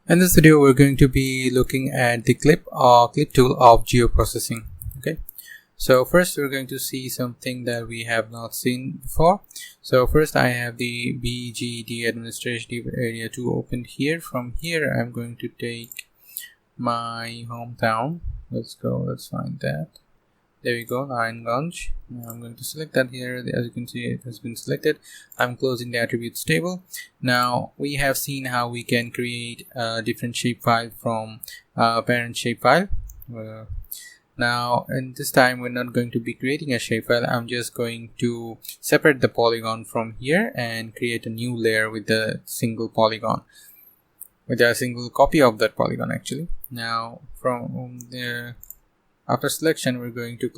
In this video, we're going to be looking at the clip tool of geoprocessing. Okay, so first we're going to see something that we have not seen before. So first I have the BGD administrative area 2 opened here. From here I'm going to take my hometown. Let's find that. There we go, Narayanganj. Now I'm going to select that here. As you can see, it has been selected. I'm closing the attributes table. Now we have seen how we can create a different shapefile from parent shapefile. Now in this time we're not going to be creating a shapefile. I'm just going to separate the polygon from here and create a new layer with a single polygon, with a single copy of that polygon actually. Now from there, after selection, we're going to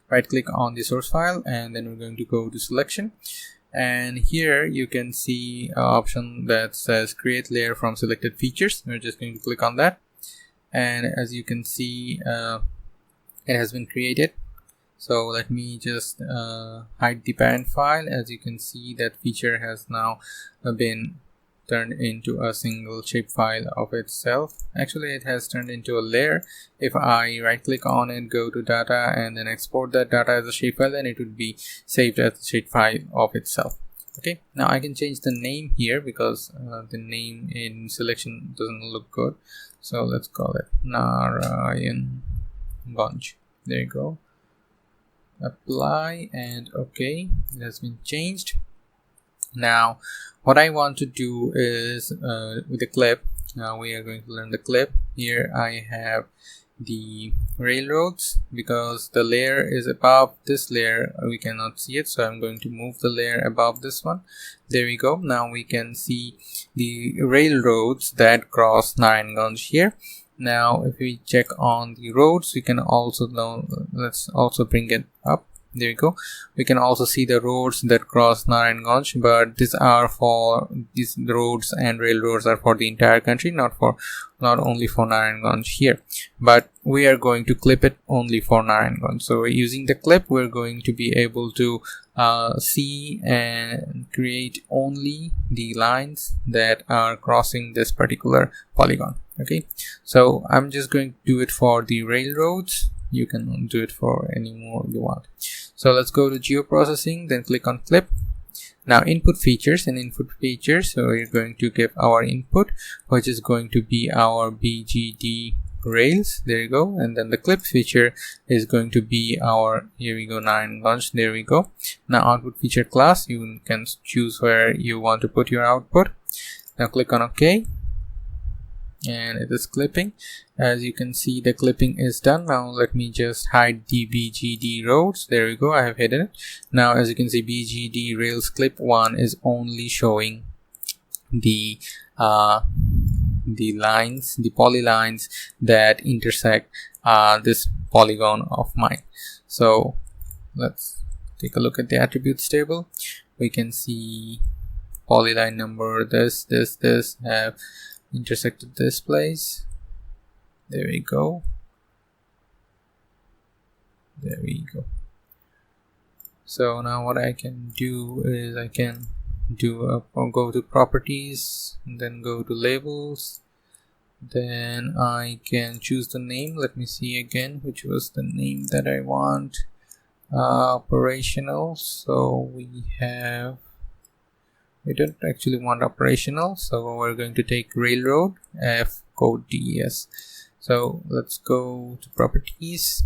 right click on the source file, and then we're going to go to selection. And here you can see an option that says create layer from selected features. We're just going to click on that, and as you can see, it has been created. So let me just hide the parent file. As you can see, that feature has now been turned into a single shapefile of itself. Actually, it has turned into a layer. If I right click on it, go to data, and then export that data as a shapefile, then it would be saved as a shapefile of itself. Okay, now I can change the name here because the name in selection doesn't look good. So let's call it Narayanganj. There you go. Apply and okay, it has been changed. Now what I want to do is with the clip, now we are going to learn the clip. Here I have the railroads. Because the layer is above this layer, we cannot see it, so I'm going to move the layer above this one. There we go. Now we can see the railroads that cross Narayanganj here. Now if we check on the roads, we can also know, let's also bring it up. There you go. We can also see the roads that cross Narayanganj, but these roads and railroads are for the entire country, not only for Narayanganj here. But we are going to clip it only for Narayanganj. So using the clip, we're going to be able to see and create only the lines that are crossing this particular polygon. Okay, so I'm just going to do it for the railroads. You can do it for any more you want. So let's go to geoprocessing, then click on clip. Now input features, so we're going to give our input, which is going to be our BGD rails. There you go. And then the clip feature is going to be our, here we go, Narayanganj. There we go. Now output feature class, you can choose where you want to put your output. Now click on OK, and it is clipping. As you can see, the clipping is done. Now let me just hide the BGD roads. There we go, I have hidden it. Now as you can see, BGD rails clip 1 is only showing the lines, the polylines that intersect this polygon of mine. So let's take a look at the attributes table. We can see polyline number this have intersected this place. There we go. There we go. So now what I can do is I can go to properties, and then go to labels. Then I can choose the name. Let me see again which was the name that I want. Operational. So we don't actually want operational, so we're going to take railroad F code DES. So let's go to properties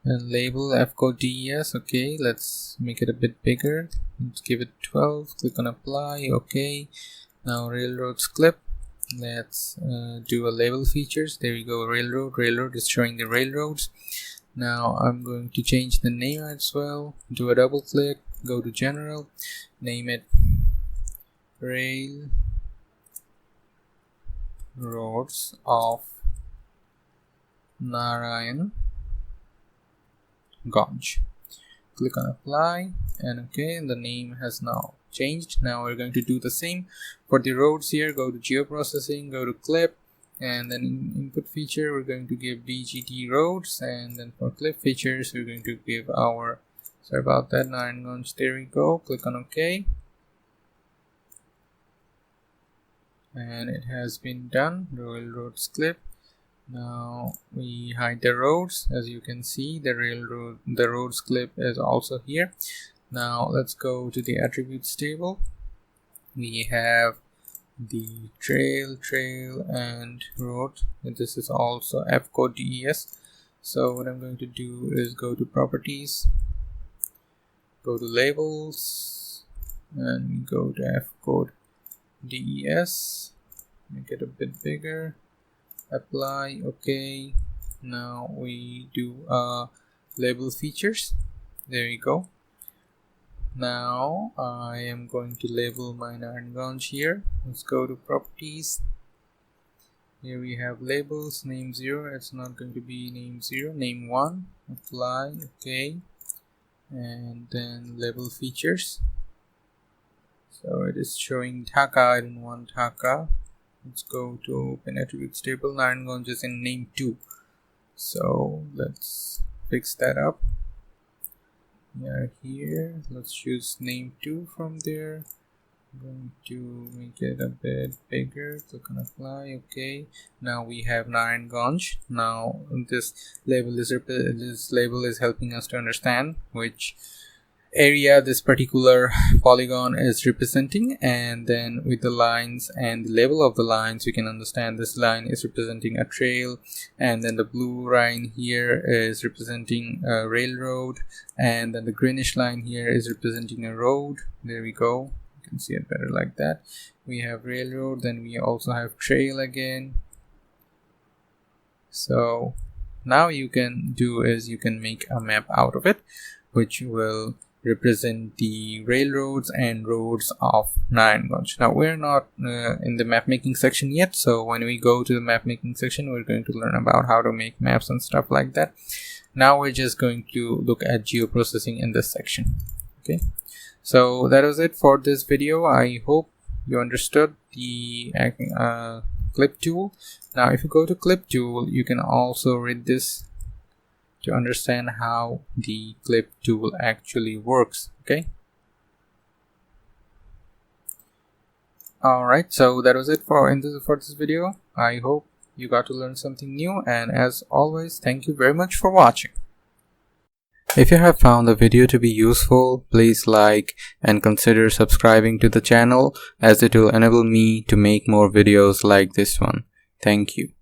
and label F code DES. Okay, let's make it a bit bigger. Let's give it 12. Click on apply. Okay, now railroads clip. Let's do a label features. There we go. Railroad is showing the railroads. Now I'm going to change the name as well. Do a double click, go to general, name it Railroads of Narayanganj. Click on apply, and okay, the name has now changed. Now we're going to do the same for the roads here. Go to geoprocessing, go to clip, and then in input feature we're going to give BGD roads, and then for clip features we're going to give our, sorry about that, Narayanganj. There we go. Click on OK, and it has been done. Railroads clip. Now we hide the roads. As you can see, the roads clip is also here. Now let's go to the attributes table. We have the trail, and road, and this is also F code DES. So what I'm going to do is go to properties, go to labels, and go to F code DES, make it a bit bigger, apply, okay. Now we do label features. There you go. Now I am going to label my Narayanganj here. Let's go to properties. Here we have labels, name 0, it's not going to be name 0, name 1, apply, okay, and then label features. So it is showing Dhaka, I don't want Dhaka. Let's go to open attributes table. Narayanganj is in name 2. So let's fix that up. We are here. Let's choose name 2 from there. I'm going to make it a bit bigger. Click on apply. Okay. Now we have Narayanganj. Now this label is helping us to understand which area this particular polygon is representing, and then with the lines and the label of the lines, you can understand this line is representing a trail, and then the blue line here is representing a railroad, and then the greenish line here is representing a road. There we go, you can see it better like that. We have railroad, then we also have trail again. So now you can do is you can make a map out of it, which will represent the railroads and roads of Narayanganj. Now we're not in the map making section yet, so when we go to the map making section, we're going to learn about how to make maps and stuff like that. Now we're just going to look at geoprocessing in this section. Okay, so that was it for this video. I hope you understood the clip tool. Now if you go to clip tool, you can also read this to understand how the clip tool actually works. Okay, alright, so that was it for this video. I hope you got to learn something new, and as always, thank you very much for watching. If you have found the video to be useful, please like and consider subscribing to the channel, as it will enable me to make more videos like this one. Thank you.